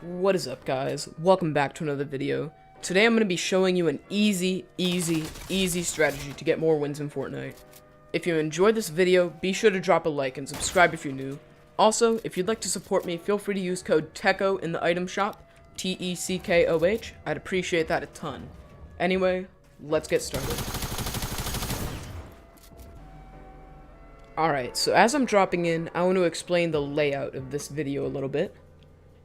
What is up, guys? Welcome back to another video. Today I'm going to be showing you an easy strategy to get more wins in Fortnite. If you enjoyed this video, be sure to drop a like and subscribe if you're new. Also, if you'd like to support me, feel free to use code Teckoh in the item shop, T-E-C-K-O-H. I'd appreciate that a ton. Anyway, let's get started. Alright, so as I'm dropping in, I want to explain the layout of this video a little bit.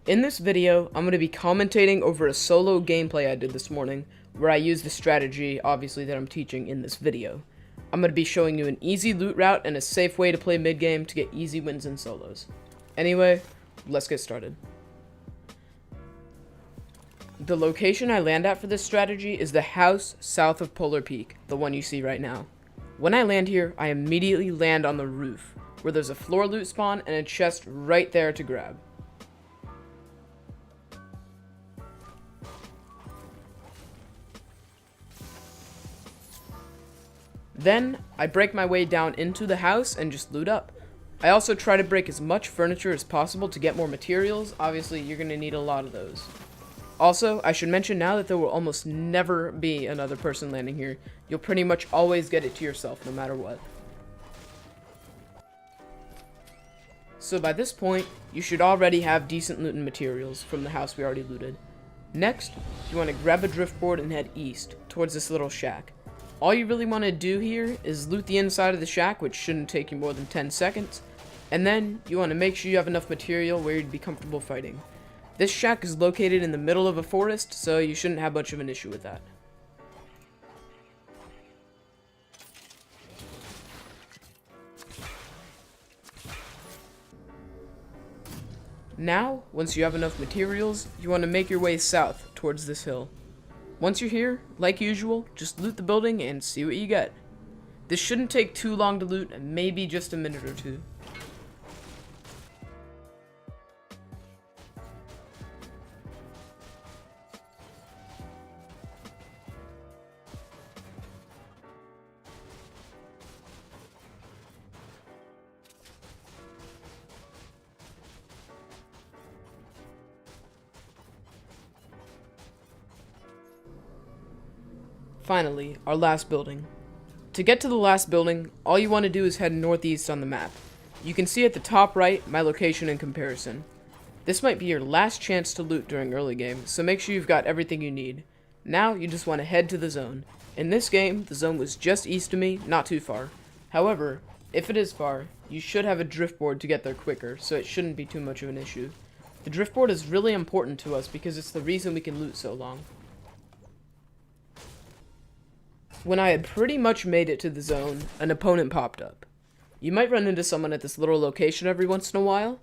In this video, I'm going to be commentating over a solo gameplay I did this morning, where I used the strategy, obviously, that I'm teaching in this video. I'm going to be showing you an easy loot route and a safe way to play mid-game to get easy wins in solos. Anyway, let's get started. The location I land at for this strategy is the house south of Polar Peak, the one you see right now. When I land here, I immediately land on the roof, where there's a floor loot spawn and a chest right there to grab. Then, I break my way down into the house and just loot up. I also try to break as much furniture as possible to get more materials. Obviously, you're going to need a lot of those. Also, I should mention now that there will almost never be another person landing here. You'll pretty much always get it to yourself, no matter what. So by this point, you should already have decent loot and materials from the house we already looted. Next, you want to grab a driftboard and head east, towards this little shack. All you really want to do here is loot the inside of the shack, which shouldn't take you more than 10 seconds. And then, you want to make sure you have enough material where you'd be comfortable fighting. This shack is located in the middle of a forest, so you shouldn't have much of an issue with that. Now, once you have enough materials, you want to make your way south towards this hill. Once you're here, like usual, just loot the building and see what you get. This shouldn't take too long to loot, maybe just a minute or two. Finally, our last building. To get to the last building, all you want to do is head northeast on the map. You can see at the top right my location in comparison. This might be your last chance to loot during early game, so make sure you've got everything you need. Now, you just want to head to the zone. In this game, the zone was just east of me, not too far. However, if it is far, you should have a driftboard to get there quicker, so it shouldn't be too much of an issue. The driftboard is really important to us because it's the reason we can loot so long. When I had pretty much made it to the zone, an opponent popped up. You might run into someone at this little location every once in a while.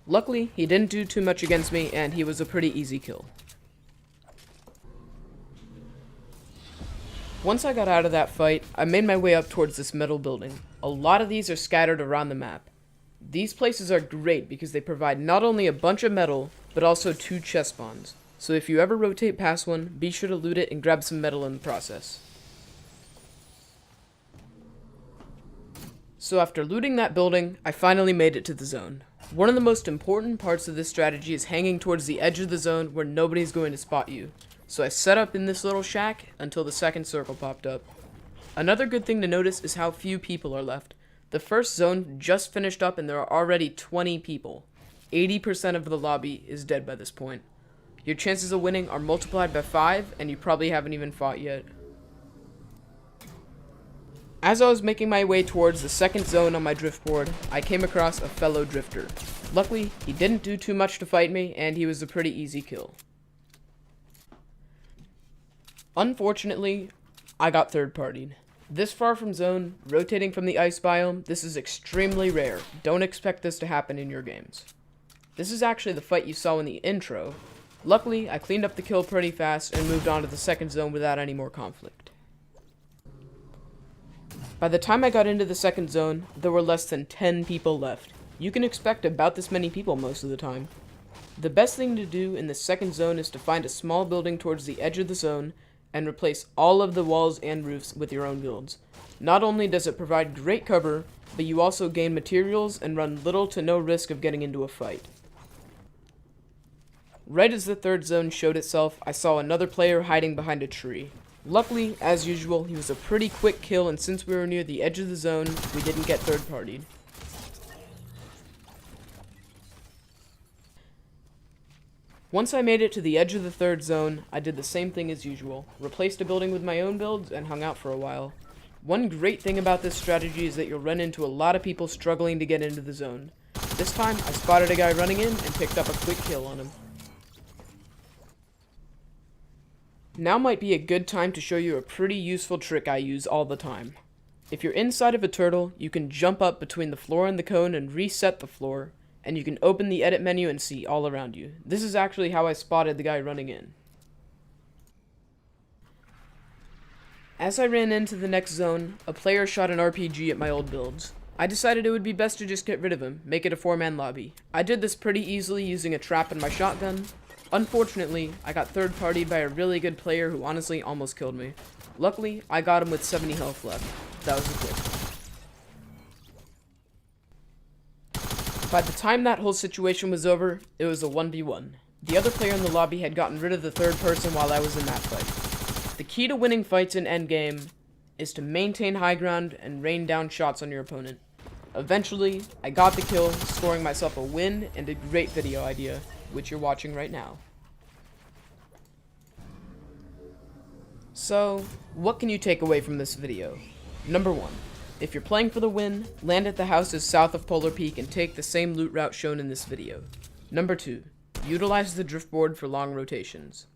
Luckily, he didn't do too much against me, and he was a pretty easy kill. Once I got out of that fight, I made my way up towards this metal building. A lot of these are scattered around the map. These places are great because they provide not only a bunch of metal, but also 2 chest spawns. So if you ever rotate past one, be sure to loot it and grab some metal in the process. So after looting that building, I finally made it to the zone. One of the most important parts of this strategy is hanging towards the edge of the zone where nobody's going to spot you. So I set up in this little shack until the second circle popped up. Another good thing to notice is how few people are left. The first zone just finished up and there are already 20 people. 80% of the lobby is dead by this point. Your chances of winning are multiplied by 5 and you probably haven't even fought yet. As I was making my way towards the second zone on my driftboard, I came across a fellow drifter. Luckily, he didn't do too much to fight me, and he was a pretty easy kill. Unfortunately, I got third-partied. This far from zone, rotating from the ice biome, this is extremely rare. Don't expect this to happen in your games. This is actually the fight you saw in the intro. Luckily, I cleaned up the kill pretty fast and moved on to the second zone without any more conflict. By the time I got into the second zone, there were less than 10 people left. You can expect about this many people most of the time. The best thing to do in the second zone is to find a small building towards the edge of the zone and replace all of the walls and roofs with your own builds. Not only does it provide great cover, but you also gain materials and run little to no risk of getting into a fight. Right as the third zone showed itself, I saw another player hiding behind a tree. Luckily, as usual, he was a pretty quick kill, and since we were near the edge of the zone, we didn't get third-partied. Once I made it to the edge of the third zone, I did the same thing as usual, replaced a building with my own builds, and hung out for a while. One great thing about this strategy is that you'll run into a lot of people struggling to get into the zone. This time, I spotted a guy running in and picked up a quick kill on him. Now might be a good time to show you a pretty useful trick I use all the time. If you're inside of a turtle, you can jump up between the floor and the cone and reset the floor, and you can open the edit menu and see all around you. This is actually how I spotted the guy running in. As I ran into the next zone, a player shot an RPG at my old builds. I decided it would be best to just get rid of him, make it a 4-man lobby. I did this pretty easily using a trap and my shotgun. Unfortunately, I got third-partied by a really good player who honestly almost killed me. Luckily, I got him with 70 health left. That was a clip. By the time that whole situation was over, it was a 1v1. The other player in the lobby had gotten rid of the third person while I was in that fight. The key to winning fights in Endgame is to maintain high ground and rain down shots on your opponent. Eventually, I got the kill, scoring myself a win and a great video idea, which you're watching right now. So, what can you take away from this video? Number 1. If you're playing for the win, land at the houses south of Polar Peak and take the same loot route shown in this video. Number 2. Utilize the driftboard for long rotations.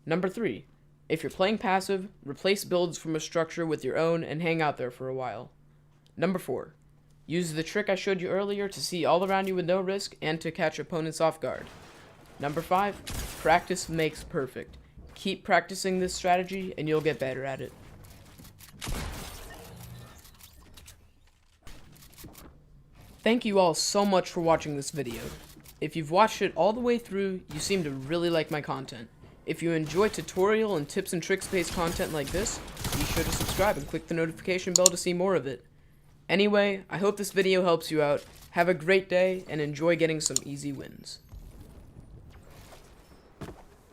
Number 3. If you're playing passive, replace builds from a structure with your own and hang out there for a while. Number 4. Use the trick I showed you earlier to see all around you with no risk and to catch opponents off guard. Number 5. Practice makes perfect. Keep practicing this strategy and you'll get better at it. Thank you all so much for watching this video. If you've watched it all the way through, you seem to really like my content. If you enjoy tutorial and tips and tricks based content like this, be sure to subscribe and click the notification bell to see more of it. Anyway, I hope this video helps you out. Have a great day and enjoy getting some easy wins.